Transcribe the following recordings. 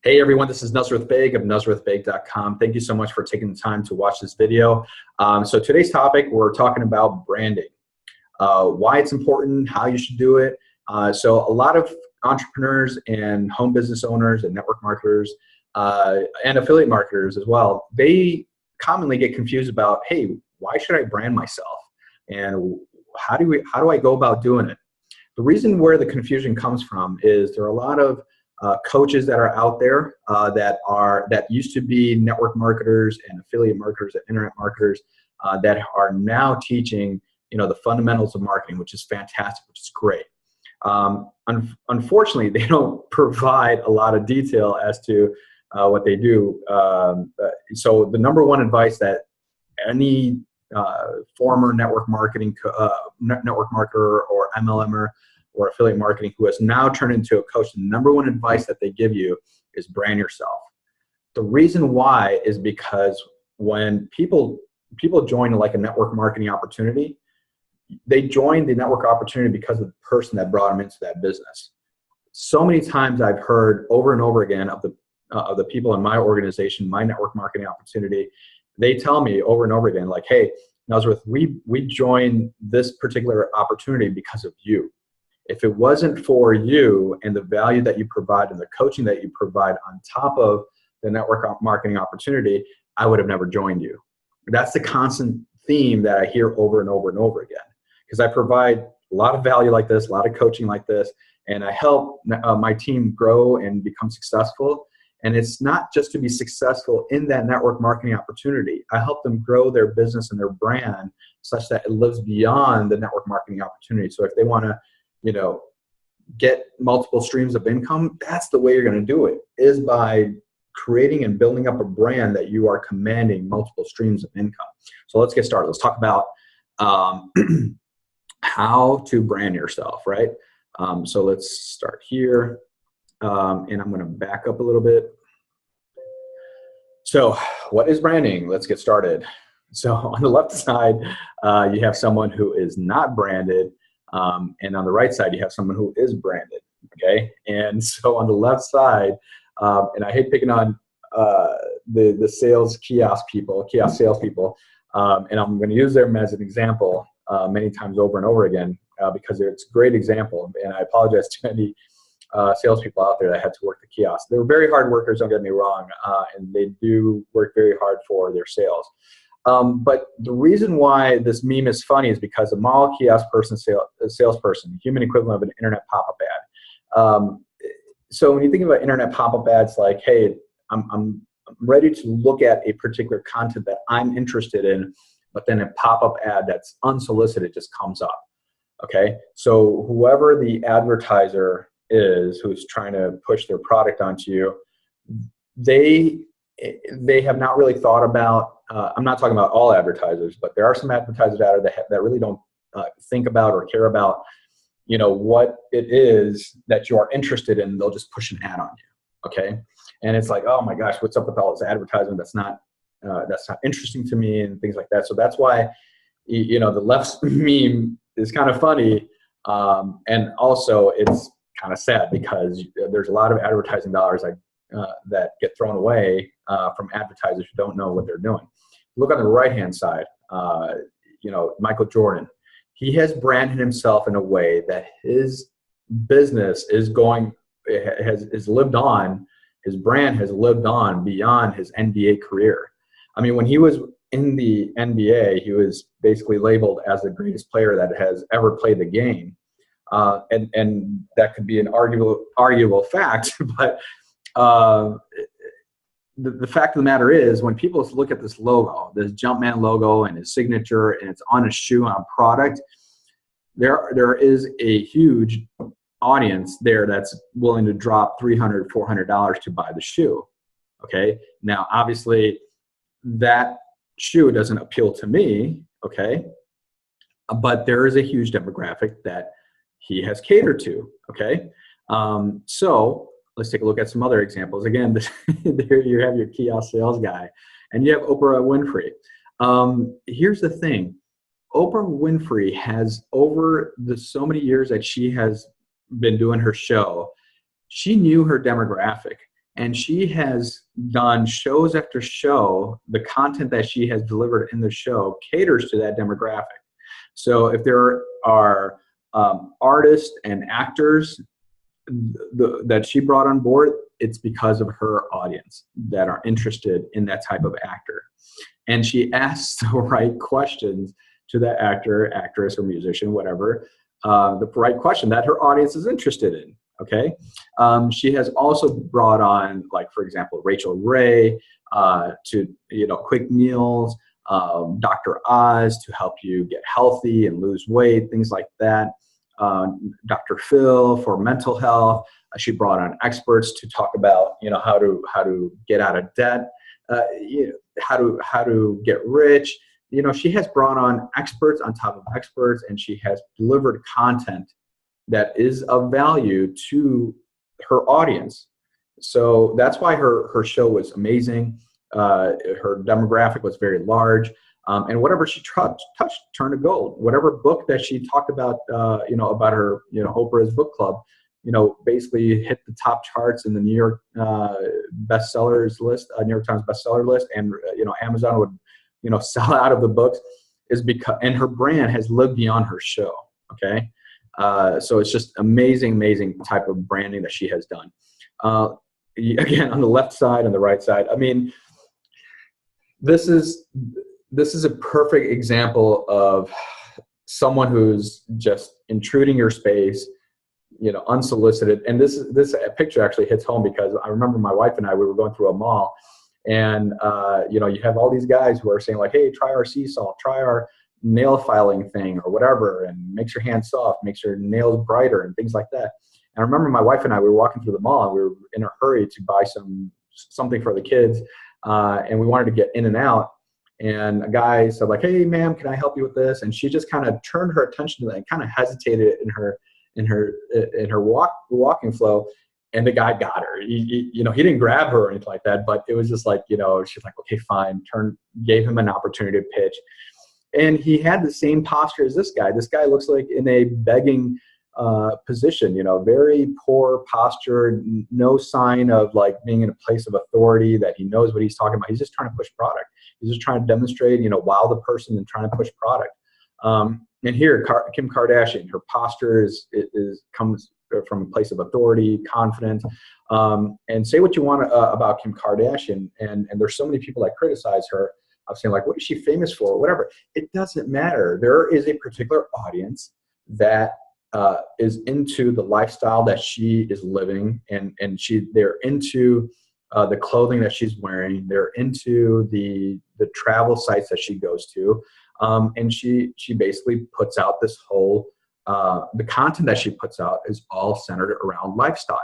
Hey everyone, this is Nusreth Baig of NusrethBaig.com. Thank you so much for taking the time to watch this video. So today's topic, we're talking about branding, why it's important, how you should do it. So a lot of entrepreneurs and home business owners and network marketers and affiliate marketers as well, they commonly get confused about, hey, why should I brand myself? And how do I go about doing it? The reason where the confusion comes from is there are a lot of coaches that are out there that used to be network marketers and affiliate marketers and internet marketers that are now teaching, the fundamentals of marketing, which is fantastic, which is great. Unfortunately, they don't provide a lot of detail as to what they do. So the number one advice that any former network marketer or MLMer or affiliate marketing who has now turned into a coach, the number one advice that they give you is brand yourself. The reason why is because when people join like a network marketing opportunity, they join the network opportunity because of the person that brought them into that business. So many times I've heard over and over again of the people in my organization, my network marketing opportunity, they tell me over and over again, like, hey, Nusreth, we joined this particular opportunity because of you. If it wasn't for you and the value that you provide and the coaching that you provide on top of the network marketing opportunity, I would have never joined you. That's the constant theme that I hear over and over and over again, because I provide a lot of value like this, a lot of coaching like this, and I help my team grow and become successful. And it's not just to be successful in that network marketing opportunity. I help them grow their business and their brand such that it lives beyond the network marketing opportunity. So if they want to get multiple streams of income, that's the way you're going to do it, is by creating and building up a brand that you are commanding multiple streams of income. So let's get started. Let's talk about how to brand yourself, right? So let's start here. And I'm going to back up a little bit. So what is branding? Let's get started. So on the left side, you have someone who is not branded. And on the right side, you have someone who is branded, okay? And so on the left side, and I hate picking on the sales kiosk salespeople, and I'm going to use them as an example many times over and over again because it's a great example. And I apologize to any salespeople out there that had to work the kiosk. They were very hard workers, don't get me wrong, and they do work very hard for their sales. But the reason why this meme is funny is because a mall kiosk salesperson, human equivalent of an internet pop-up ad. So when you think about internet pop-up ads, like, hey, I'm ready to look at a particular content that I'm interested in, but then a pop-up ad that's unsolicited just comes up. Okay, so whoever the advertiser is who's trying to push their product onto you, they have not really thought about, I'm not talking about all advertisers, but there are some advertisers out there that really don't think about or care about, what it is that you are interested in. They'll just push an ad on you, okay? And it's like, oh my gosh, what's up with all this advertisement that's not interesting to me and things like that. So that's why, the left meme is kind of funny, and also it's kind of sad because there's a lot of advertising dollars that get thrown away from advertisers who don't know what they're doing. Look on the right-hand side, Michael Jordan. He has branded himself in a way that his business has lived on, his brand has lived on beyond his NBA career. I mean, when he was in the NBA, he was basically labeled as the greatest player that has ever played the game. And that could be an arguable fact, but the fact of the matter is, when people look at this logo, this Jumpman logo and his signature, and it's on a shoe, on a product, there is a huge audience there that's willing to drop $300, $400 to buy the shoe. Okay, now obviously that shoe doesn't appeal to me, okay, but there is a huge demographic that he has catered to, okay? So let's take a look at some other examples. Again, there you have your kiosk sales guy, and you have Oprah Winfrey. Here's the thing. Oprah Winfrey has, over the so many years that she has been doing her show, she knew her demographic. And she has done shows after show. The content that she has delivered in the show caters to that demographic. So if there are artists and actors that she brought on board, it's because of her audience that are interested in that type of actor. And she asks the right questions to that actor, actress, or musician, whatever, the right question that her audience is interested in. Okay. She has also brought on, like, for example, Rachel Ray to, quick meals, Dr. Oz to help you get healthy and lose weight, things like that. Dr. Phil for mental health. She brought on experts to talk about, how to get out of debt, how to get rich. She has brought on experts on top of experts, and she has delivered content that is of value to her audience. So that's why her show was amazing. Her demographic was very large. And whatever she touched turned to gold. Whatever book that she talked about, about her, Oprah's book club, basically hit the top charts in the New York bestsellers list, New York Times bestseller list, and Amazon would, sell out of the books, is because, and her brand has lived beyond her show. Okay, so it's just amazing type of branding that she has done. Again, on the left side and the right side, I mean, this is a perfect example of someone who's just intruding your space, unsolicited. And this picture actually hits home because I remember my wife and I, we were going through a mall, and you have all these guys who are saying, like, hey, try our sea salt, try our nail filing thing or whatever, and makes your hands soft, makes your nails brighter, and things like that. And I remember my wife and I, we were walking through the mall, and we were in a hurry to buy something for the kids, and we wanted to get in and out. And a guy said, like, hey, ma'am, can I help you with this? And she just kind of turned her attention to that and kind of hesitated in her walking flow. And the guy got her. He didn't grab her or anything like that, but it was just like, she's like, okay, fine. Gave him an opportunity to pitch. And he had the same posture as this guy. This guy looks like in a begging position, very poor posture, no sign of like being in a place of authority, that he knows what he's talking about. He's just trying to push product. He's just trying to demonstrate, wow the person and trying to push product. And here, Kim Kardashian, her posture comes from a place of authority, confident. And say what you want about Kim Kardashian, and there's so many people that criticize her of saying, like, what is she famous for, whatever. It doesn't matter. There is a particular audience that is into the lifestyle that she is living, and they're into the clothing that she's wearing. They're into the travel sites that she goes to, and she basically puts out this whole the content that she puts out is all centered around lifestyle.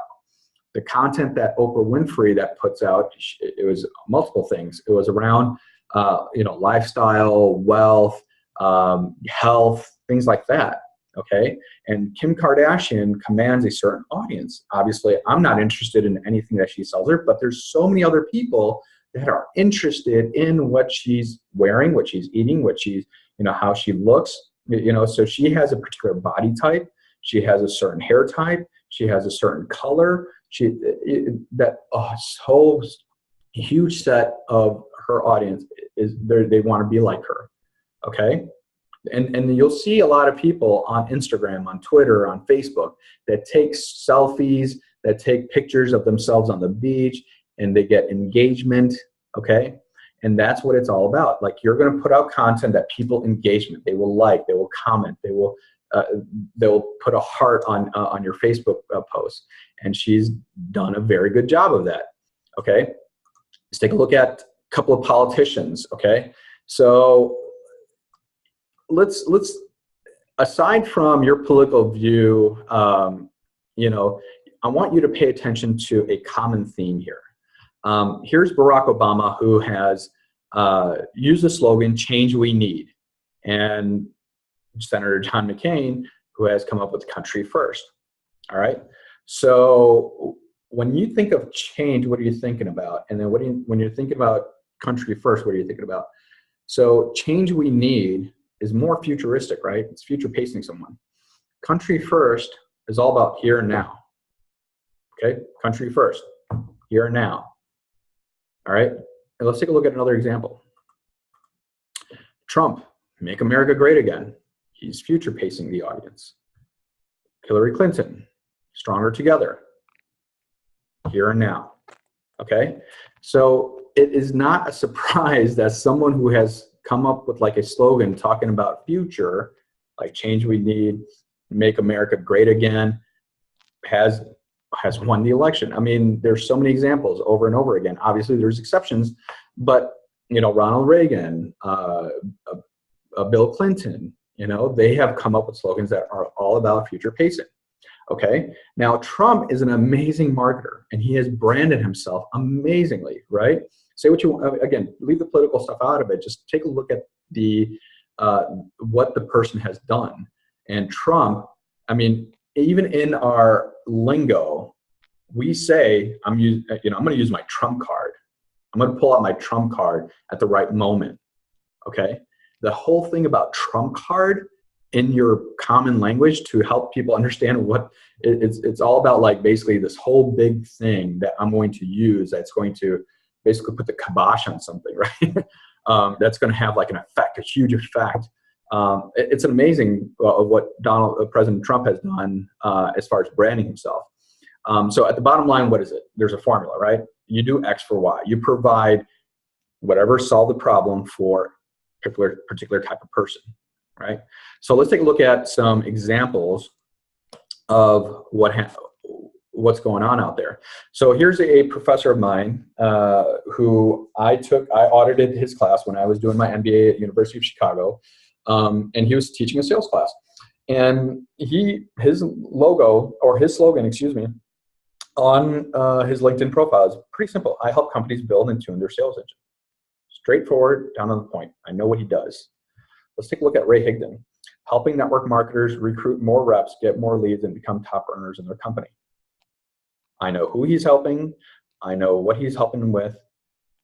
The content that Oprah Winfrey that puts out, it was multiple things. It was around lifestyle, wealth, health, things like that. Okay. And Kim Kardashian commands a certain audience. Obviously, I'm not interested in anything that she sells her, but there's so many other people that are interested in what she's wearing, what she's eating, what she's, how she looks, so she has a particular body type. She has a certain hair type. She has a certain color. Whole huge set of her audience is there. They want to be like her. Okay. And you'll see a lot of people on Instagram, on Twitter, on Facebook that take selfies, that take pictures of themselves on the beach, and they get engagement, okay? And that's what it's all about. Like, you're going to put out content that people engagement, they will like, they will comment, they'll put a heart on your Facebook post. And she's done a very good job of that, okay? Let's take a look at a couple of politicians, okay? So let's aside from your political view, I want you to pay attention to a common theme here. Here's Barack Obama, who has used the slogan, change we need. And Senator John McCain, who has come up with country first. All right. So when you think of change, what are you thinking about? And then when you're thinking about country first, what are you thinking about? So change we need is more futuristic, right? It's future pacing someone. Country first is all about here and now. Okay. Country first. here and now. All right, and let's take a look at another example. Trump, make America great again. He's future pacing the audience. Hillary Clinton, stronger together, here and now. Okay, so it is not a surprise that someone who has come up with like a slogan talking about future, like change we need, make America great again, has won the election. I mean, there's so many examples over and over again. Obviously, there's exceptions, but you know, Ronald Reagan, Bill Clinton, you know, they have come up with slogans that are all about future pacing. Okay, now Trump is an amazing marketer, and he has branded himself amazingly, right? Say what you want. Again, leave the political stuff out of it. Just take a look at the what the person has done. And Trump, I mean, even in our lingo, we say, I'm going to use my Trump card. I'm going to pull out my Trump card at the right moment. Okay, the whole thing about Trump card in your common language to help people understand what it's all about, like basically this whole big thing that I'm going to use that's going to basically put the kibosh on something, right? That's going to have like an effect, a huge effect. It's amazing of what President Trump has done as far as branding himself. So at the bottom line, what is it? There's a formula, right? You do X for Y. You provide whatever solve the problem for a particular type of person, right? So let's take a look at some examples of what's going on out there. So here's a professor of mine who I audited his class when I was doing my MBA at University of Chicago, and he was teaching a sales class. And his slogan, excuse me, on his LinkedIn profile is pretty simple. I help companies build and tune their sales engine. Straightforward, down on the point. I know what he does. Let's take a look at Ray Higdon, helping network marketers recruit more reps, get more leads, and become top earners in their company. I know who he's helping. I know what he's helping them with.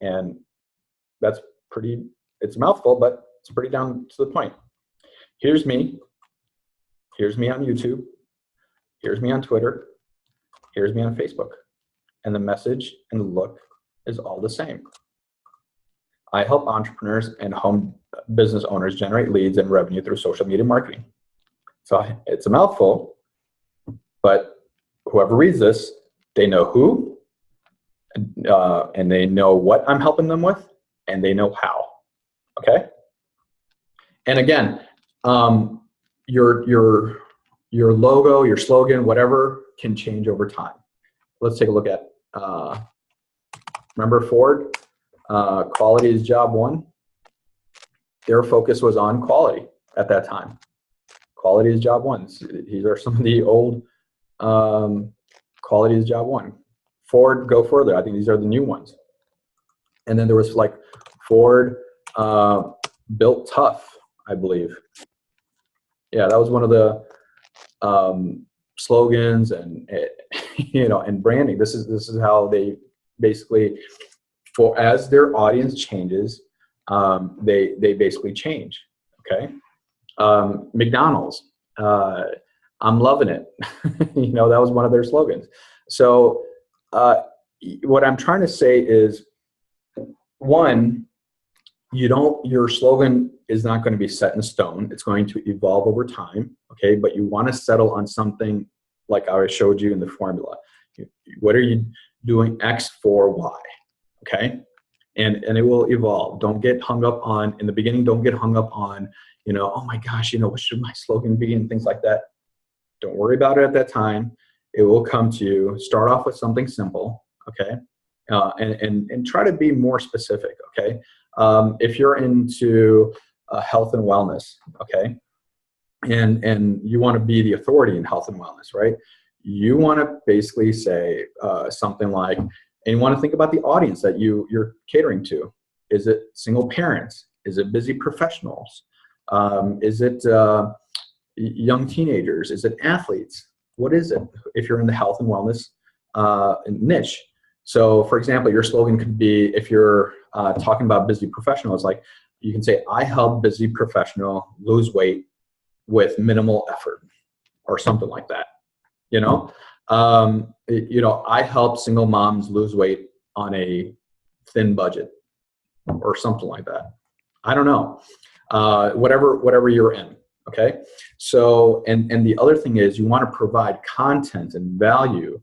And it's a mouthful, but it's pretty down to the point. Here's me. Here's me on YouTube. Here's me on Twitter. Here's me on Facebook. And the message and the look is all the same. I help entrepreneurs and home business owners generate leads and revenue through social media marketing. So it's a mouthful, but whoever reads this, they know who, and they know what I'm helping them with, and they know how. Okay. And again, your logo, your slogan, whatever can change over time. Let's take a look at. Remember Ford? Quality is job one. Their focus was on quality at that time. Quality is job one. These are some of the old quality is job one. Ford, go further. I think these are the new ones. And then there was like Ford built tough, I believe. Yeah, that was one of the slogans and and branding. This is how they basically, as their audience changes, they basically change. Okay, McDonald's, I'm loving it. That was one of their slogans. So what I'm trying to say is, one, your slogan is not going to be set in stone. It's going to evolve over time. Okay, but you want to settle on something like I showed you in the formula. What are you doing X for Y? Okay, and it will evolve. Don't get hung up on, in the beginning, don't get hung up on, oh my gosh, what should my slogan be and things like that. Don't worry about it at that time. It will come to you. Start off with something simple, okay? And try to be more specific, okay? If you're into health and wellness, okay, and you want to be the authority in health and wellness, right? You want to basically say something like, and you want to think about the audience that you're catering to. Is it single parents? Is it busy professionals? Is it young teenagers? Is it athletes? What is it if you're in the health and wellness niche? So for example, your slogan could be, if you're talking about busy professionals, like you can say, I help busy professional lose weight with minimal effort, or something like that. You know, I help single moms lose weight on a thin budget or something like that. I don't know. Whatever you're in. Okay. So, and the other thing is you want to provide content and value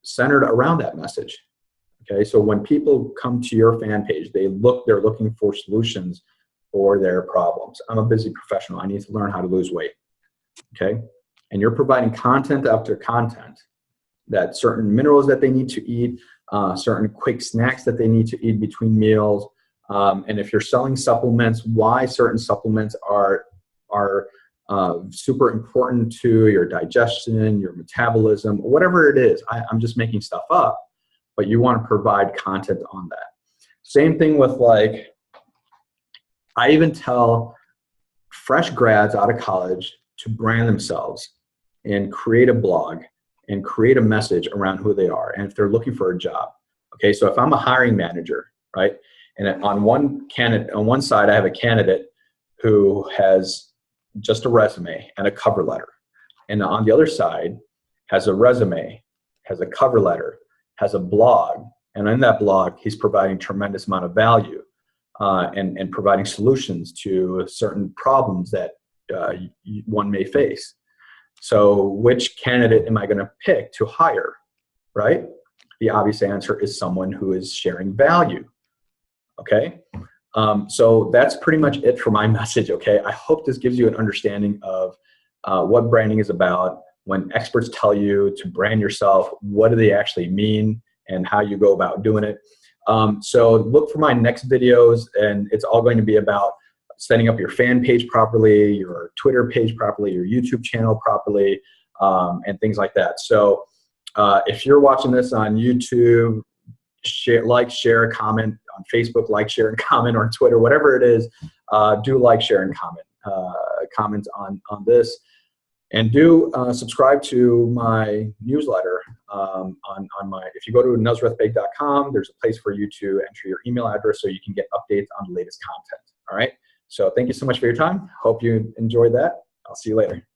centered around that message. Okay. So when people come to your fan page, they're looking for solutions for their problems. I'm a busy professional. I need to learn how to lose weight. Okay. And you're providing content after content, that certain minerals that they need to eat, certain quick snacks that they need to eat between meals. And if you're selling supplements, why certain supplements are super important to your digestion, your metabolism, whatever it is. I'm just making stuff up, but you want to provide content on that. Same thing with, like, I even tell fresh grads out of college to brand themselves and create a blog and create a message around who they are and if they're looking for a job. Okay, so if I'm a hiring manager, right, and on one side I have a candidate who has just a resume and a cover letter, and on the other side has a resume, has a cover letter, has a blog, and in that blog he's providing tremendous amount of value and providing solutions to certain problems that one may face. So which candidate am I going to pick to hire, right? The obvious answer is someone who is sharing value. Okay. So that's pretty much it for my message. Okay. I hope this gives you an understanding of what branding is about. When experts tell you to brand yourself, what do they actually mean and how you go about doing it. So look for my next videos, and it's all going to be about setting up your fan page properly, your Twitter page properly, your YouTube channel properly, and things like that. So if you're watching this on YouTube, share, comment. On Facebook, like, share, and comment. Or on Twitter, whatever it is, do like, share, and comment on this. And do subscribe to my newsletter. If you go to nusrethbaig.com, there's a place for you to enter your email address so you can get updates on the latest content. All right. So thank you so much for your time. Hope you enjoyed that. I'll see you later.